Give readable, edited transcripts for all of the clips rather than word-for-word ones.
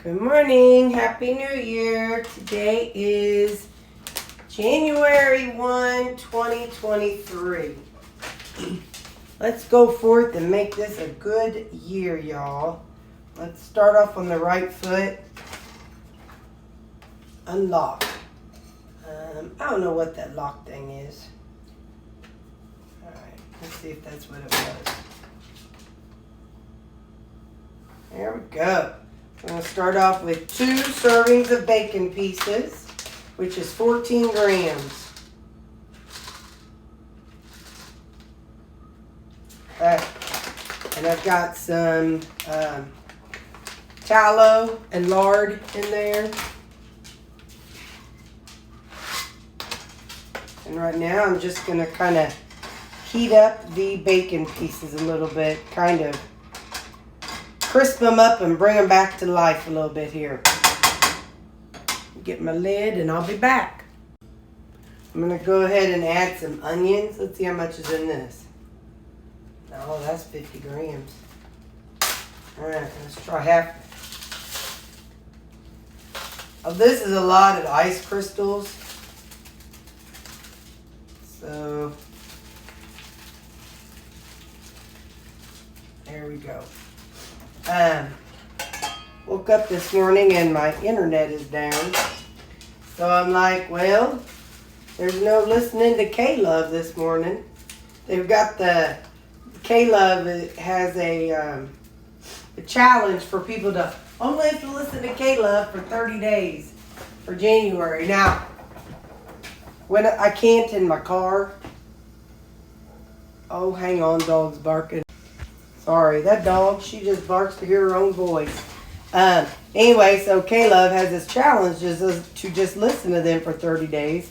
Good morning. Happy New Year. Today is January 1, 2023. Let's go forth and make this a good year, y'all. Let's start off on the right foot. Unlock. I don't know what that lock thing is. Alright, let's see if that's what it was. There we go. I'm going to start off with 2 servings of bacon pieces, which is 14 grams. Alright, and I've got some tallow and lard in there. And right now I'm just going to kind of heat up the bacon pieces a little bit, kind of crisp them up and bring them back to life a little bit here. Get my lid and I'll be back. I'm going to go ahead and add some onions. Let's see how much is in this. Oh, that's 50 grams. Alright, let's try half. Oh, this is a lot of ice crystals. So, there we go. Woke up this morning and my internet is down. So I'm like, well, there's no listening to K-Love this morning. They've got the K-Love has a challenge for people to only have to listen to K-Love for 30 days for January. Now, when I can't in my car. Oh, hang on, dog's barking. Sorry, that dog, she just barks to hear her own voice. Anyway, so K-Love has this challenge to just listen to them for 30 days.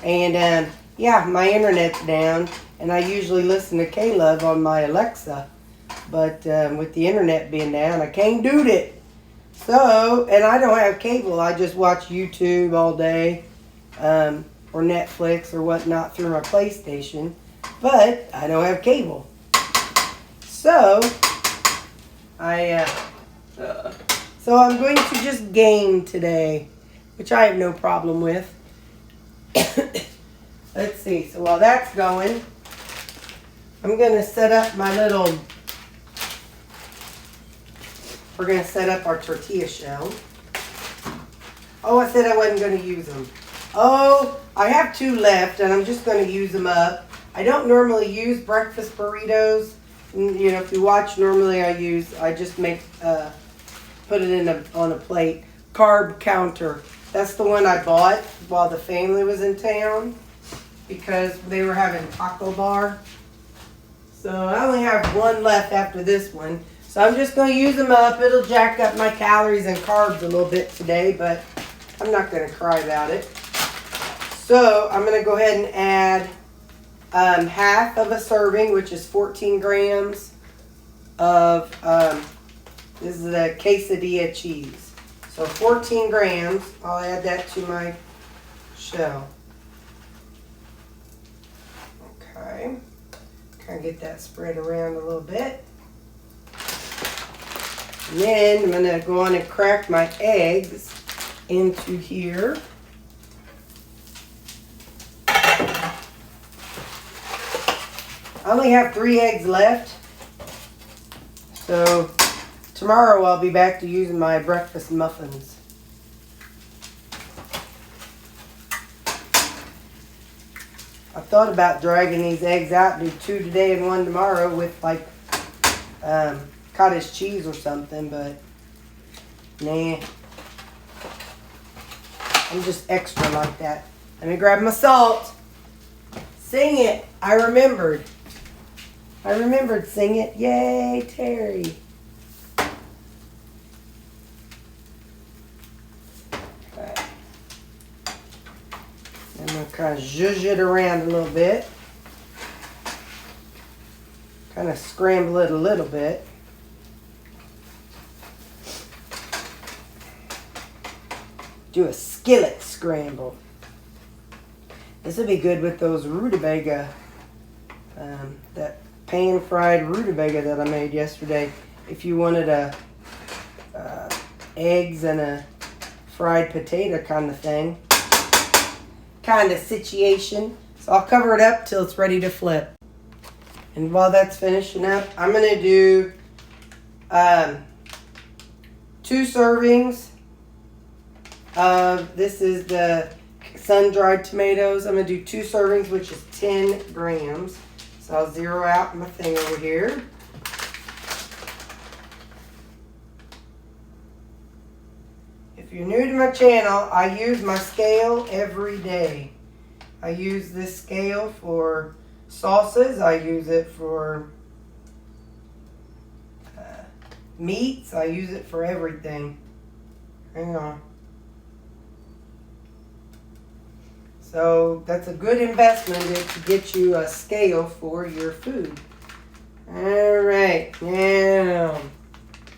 And yeah, my internet's down, and I usually listen to K-Love on my Alexa. But with the internet being down, I can't do it. So, and I don't have cable. I just watch YouTube all day, or Netflix or whatnot through my PlayStation. But I don't have cable. So, so I'm going to just game today, which I have no problem with. Let's see. So while that's going, I'm going to set up my little, we're going to set up our tortilla shell. Oh, I said I wasn't going to use them. Oh, I have 2 left, and I'm just going to use them up. I don't normally use breakfast burritos. You know, if you watch, normally I just make, put it on a plate. Carb counter. That's the one I bought while the family was in town because they were having taco bar. So I only have 1 left after this one. So I'm just going to use them up. It'll jack up my calories and carbs a little bit today, but I'm not going to cry about it. So I'm going to go ahead and add half of a serving, which is 14 grams of, this is a quesadilla cheese. So 14 grams, I'll add that to my shell. Okay, kind of get that spread around a little bit. And then I'm going to go on and crack my eggs into here. I only have 3 eggs left, so tomorrow I'll be back to using my breakfast muffins. I thought about dragging these eggs out, do 2 today and 1 tomorrow with like cottage cheese or something, but nah. I'm just extra like that. Let me grab my salt. Sing it. I remembered sing it. Yay, Terry. Okay. I'm going to kind of zhuzh it around a little bit. Kind of scramble it a little bit. Do a skillet scramble. This would be good with those rutabaga, that pan-fried rutabaga that I made yesterday. If you wanted a eggs and a fried potato kind of thing. Kind of situation. So I'll cover it up till it's ready to flip. And while that's finishing up, I'm going to do 2 servings of, this is the sun-dried tomatoes. I'm going to do 2 servings, which is 10 grams. So I'll zero out my thing over here. If you're new to my channel, I use my scale every day. I use this scale for sauces. I use it for meats. I use it for everything. Hang on. So that's a good investment to get you a scale for your food. All right, now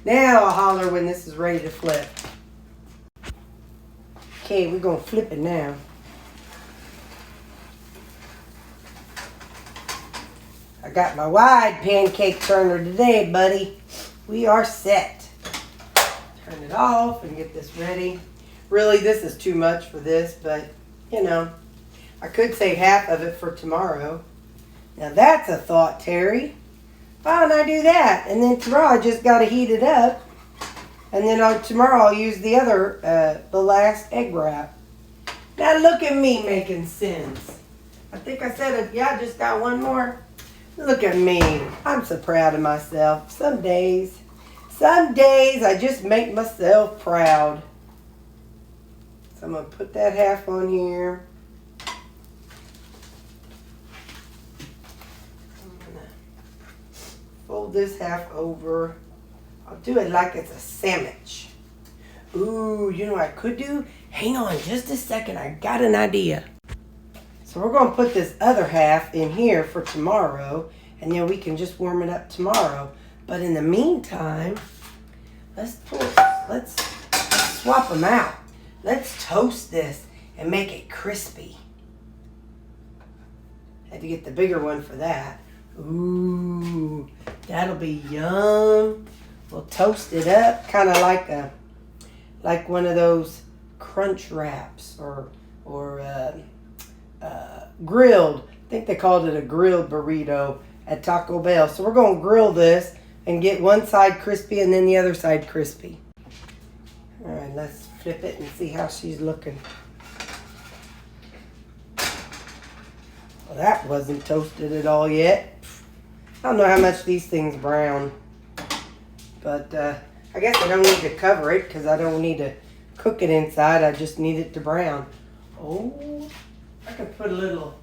I'll holler when this is ready to flip. Okay, we're gonna flip it now. I got my wide pancake turner today, buddy. We are set. Turn it off and get this ready. Really, this is too much for this, but you know, I could save half of it for tomorrow. Now that's a thought, Terry. Why don't I do that? And then tomorrow I just got to heat it up. And then tomorrow I'll use the other, the last egg wrap. Now look at me making sense. I think I said, yeah, I just got one more. Look at me. I'm so proud of myself. Some days I just make myself proud. So I'm going to put that half on here. I'm going to fold this half over. I'll do it like it's a sandwich. Ooh, you know what I could do? Hang on just a second. I got an idea. So we're going to put this other half in here for tomorrow. And then we can just warm it up tomorrow. But in the meantime, let's swap them out. Let's toast this and make it crispy. Had to get the bigger one for that. Ooh, that'll be yum. We'll toast it up, kind of like one of those crunch wraps or grilled. I think they called it a grilled burrito at Taco Bell. So we're going to grill this and get one side crispy and then the other side crispy. All right, let's flip it and see how she's looking. Well, that wasn't toasted at all yet. I don't know how much these things brown. But I guess I don't need to cover it because I don't need to cook it inside. I just need it to brown. Oh, I could put a little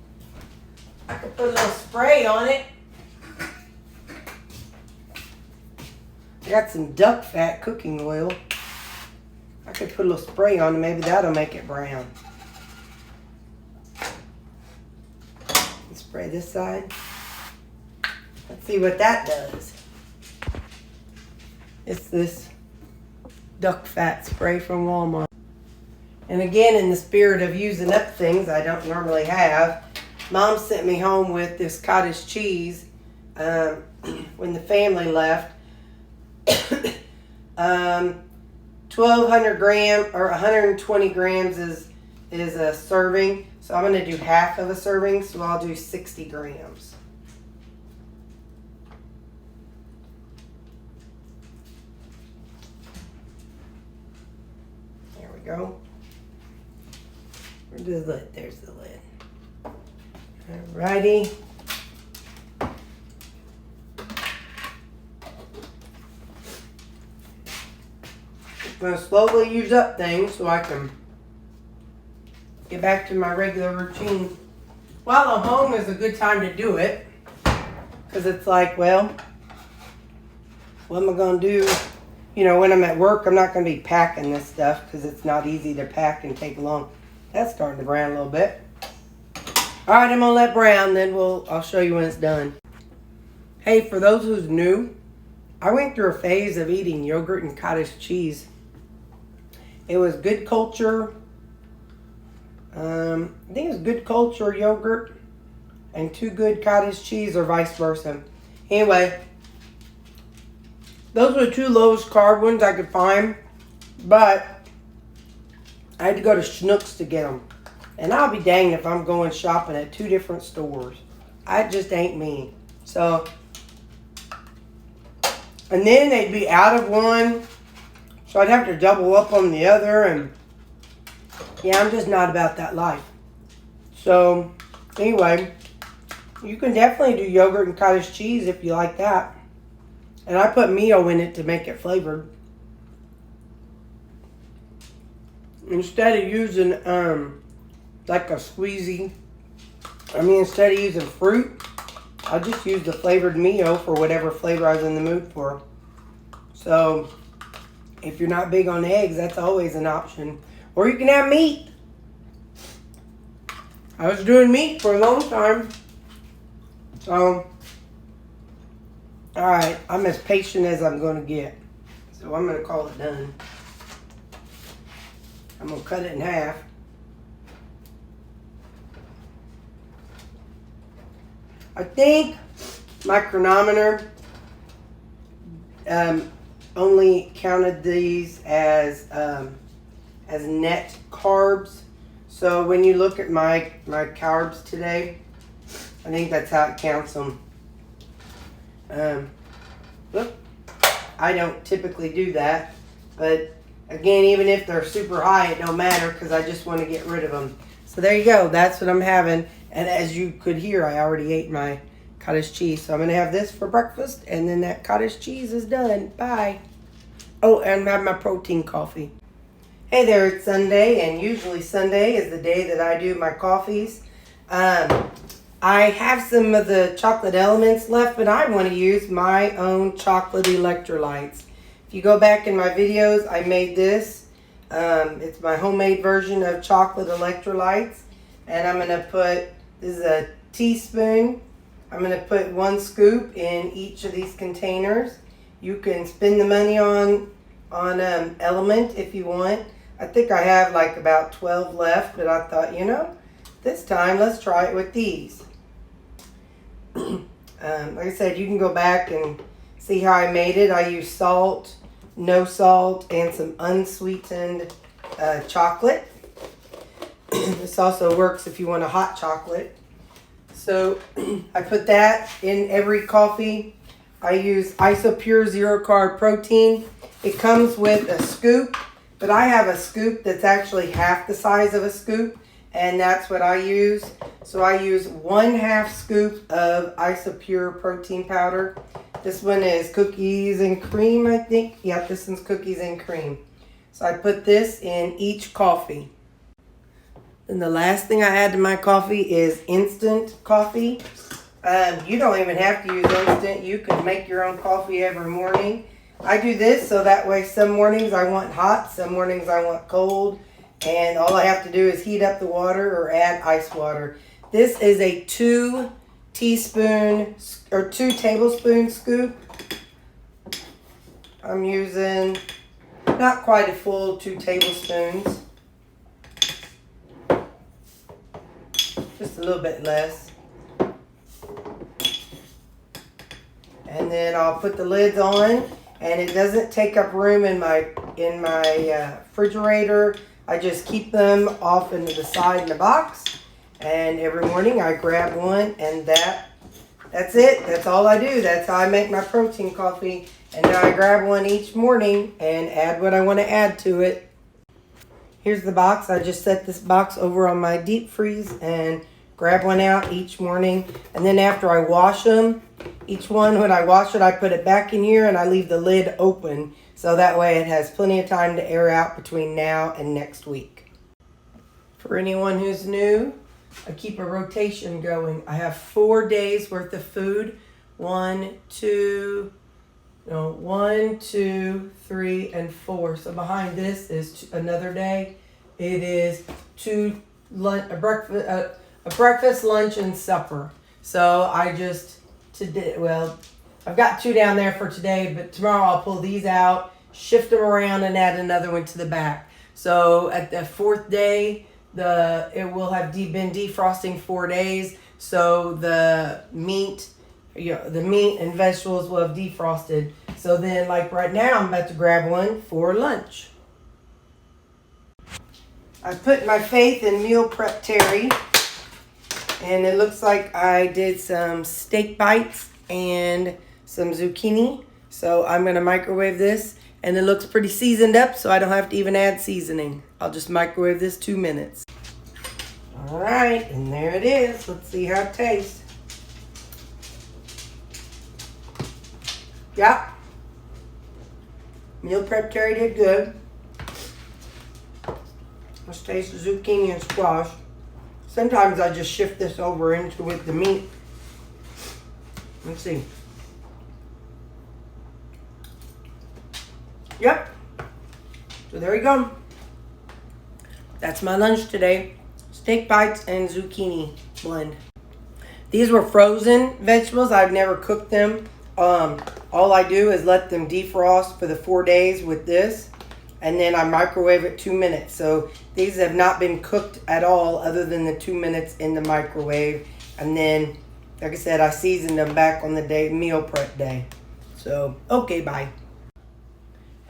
spray on it. I got some duck fat cooking oil. I could put a little spray on it. Maybe that'll make it brown. Spray this side. Let's see what that does. It's this duck fat spray from Walmart. And again, in the spirit of using up things I don't normally have, Mom sent me home with this cottage cheese when the family left. 1,200 grams or 120 grams is a serving. So I'm going to do half of a serving, so I'll do 60 grams. There we go. Where's the lid? There's the lid. Alrighty. I'm going to slowly use up things so I can get back to my regular routine. While I'm home is a good time to do it. Because it's like, well, what am I going to do? You know, when I'm at work, I'm not going to be packing this stuff because it's not easy to pack and take long. That's starting to brown a little bit. Alright, I'm going to let brown, then I'll show you when it's done. Hey, for those who's new, I went through a phase of eating yogurt and cottage cheese. It was Good Culture. I think it was Good Culture yogurt and Too Good cottage cheese, or vice versa. Anyway, those were the two lowest carb ones I could find. But I had to go to Schnucks to get them. And I'll be danged if I'm going shopping at 2 different stores. I just ain't me. So, and then they'd be out of one. So I'd have to double up on the other. And yeah, I'm just not about that life. So, anyway, you can definitely do yogurt and cottage cheese if you like that. And I put Mio in it to make it flavored. Instead of using like a squeezy, instead of using fruit, I just use the flavored Mio for whatever flavor I was in the mood for. So, if you're not big on eggs, that's always an option. Or you can have meat. I was doing meat for a long time. So, alright, I'm as patient as I'm going to get. So I'm going to call it done. I'm going to cut it in half. I think my chronometer only counted these as net carbs. So when you look at my carbs today, I think that's how it counts them. Look, I don't typically do that, but again, even if they're super high, it don't matter because I just want to get rid of them. So there you go. That's what I'm having. And as you could hear, I already ate my cottage cheese. So I'm going to have this for breakfast, and then that cottage cheese is done. Bye. Oh, and have my protein coffee. Hey there, it's Sunday, and usually Sunday is the day that I do my coffees. I have some of the chocolate elements left, but I want to use my own chocolate electrolytes. If you go back in my videos, I made this. It's my homemade version of chocolate electrolytes. And I'm going to put, this is a teaspoon. I'm going to put 1 scoop in each of these containers. You can spend the money on Element if you want. I think I have like about 12 left, but I thought, this time let's try it with these. Like I said, you can go back and see how I made it. I used salt, no salt, and some unsweetened chocolate. This also works if you want a hot chocolate. So I put that in every coffee. I use Isopure Zero Carb Protein. It comes with a scoop, but I have a scoop that's actually half the size of a scoop, and that's what I use. So I use 1/2 scoop of Isopure protein powder. This one is cookies and cream, I think. Yep, this one's cookies and cream. So I put this in each coffee. And the last thing I add to my coffee is instant coffee. You don't even have to use instant. You can make your own coffee every morning. I do this so that way some mornings I want hot, some mornings I want cold. And all I have to do is heat up the water or add ice water. This is a 2 tablespoon scoop. I'm using not quite a full 2 tablespoons. Just a little bit less. And then I'll put the lids on, and it doesn't take up room in my refrigerator. I just keep them off into the side in the box, and every morning I grab one, and that's it. That's all I do. That's how I make my protein coffee. And now I grab one each morning and add what I want to add to it. Here's the box. I just set this box over on my deep freeze and grab one out each morning. And then after I wash them, each one, when I wash it, I put it back in here and I leave the lid open. So that way it has plenty of time to air out between now and next week. For anyone who's new, I keep a rotation going. I have 4 days worth of food. 1, 2, 3, and 4. So behind this is another day. It is a breakfast, lunch, and supper. So I've got 2 down there for today, but tomorrow I'll pull these out, shift them around, and add another one to the back. So at the 4th day, it will have been defrosting 4 days. So the meat and vegetables will have defrosted. So then, like right now, I'm about to grab one for lunch. I put my faith in meal prep Terry. And it looks like I did some steak bites and some zucchini. So I'm going to microwave this. And it looks pretty seasoned up, so I don't have to even add seasoning. I'll just microwave this 2 minutes. All right, and there it is. Let's see how it tastes. Yep. Meal prep Terry did good. Let's taste the zucchini and squash. Sometimes I just shift this over into with the meat. Let's see. Yep. So there you go. That's my lunch today. Steak bites and zucchini blend. These were frozen vegetables. I've never cooked them. All I do is let them defrost for the 4 days with this. And then I microwave it 2 minutes. So these have not been cooked at all other than the 2 minutes in the microwave. And then, like I said, I seasoned them back on the day, meal prep day. So, okay, bye.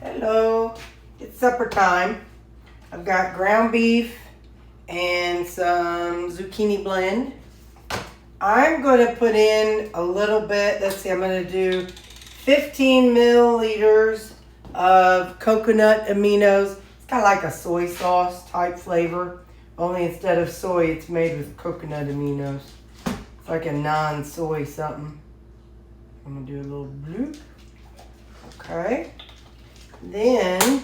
Hello, it's supper time. I've got ground beef and some zucchini blend. I'm going to put in a little bit, let's see, I'm going to do 15 milliliters of coconut aminos. It's kind of like a soy sauce type flavor, only instead of soy, it's made with coconut aminos. It's like a non-soy something. I'm going to do a little bloop. Okay. Then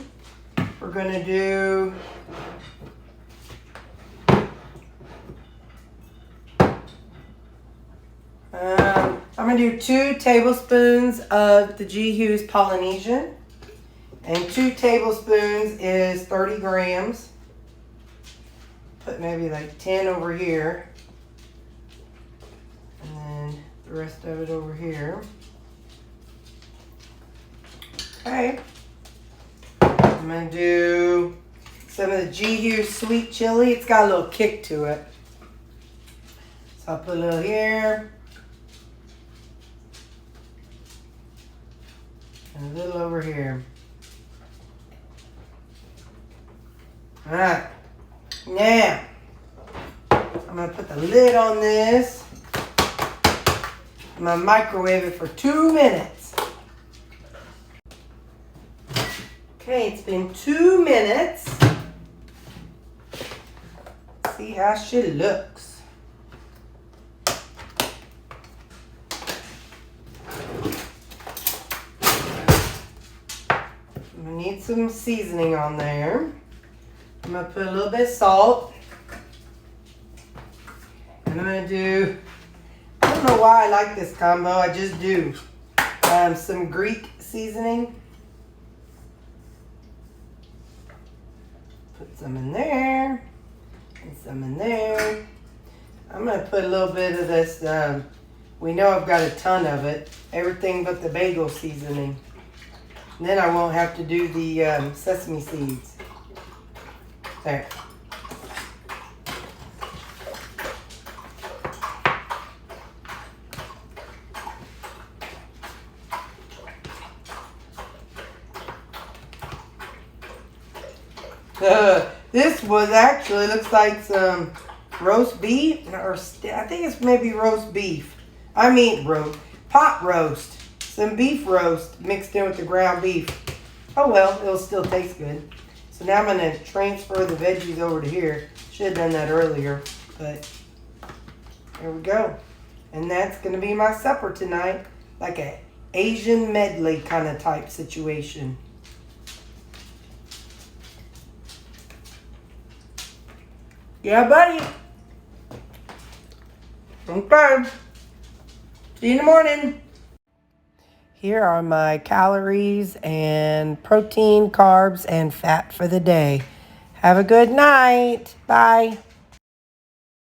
we're going to do I'm going to do 2 tablespoons of the G. Hughes Polynesian. And 2 tablespoons is 30 grams. Put maybe like 10 over here. And then the rest of it over here. Okay. I'm going to do some of the G. Hughes sweet chili. It's got a little kick to it. So I'll put a little here. And a little over here. Alright. Now, I'm going to put the lid on this. I'm going to microwave it for 2 minutes. Okay, it's been 2 minutes. See how she looks. I'm going to need some seasoning on there. I'm going to put a little bit of salt. And I'm going to do, I don't know why I like this combo, I just do. Some Greek seasoning. Put some in there. And some in there. I'm going to put a little bit of this, we know I've got a ton of it. Everything but the bagel seasoning. And then I won't have to do the sesame seeds. There. This was actually, looks like some roast beef, or I think it's maybe roast beef. I mean pot roast. Some beef roast mixed in with the ground beef. Oh well, it'll still taste good. So now I'm going to transfer the veggies over to here. Should have done that earlier, but there we go. And that's going to be my supper tonight. Like an Asian medley kind of type situation. Yeah, buddy. Okay. See you in the morning. Here are my calories and protein, carbs, and fat for the day. Have a good night. Bye.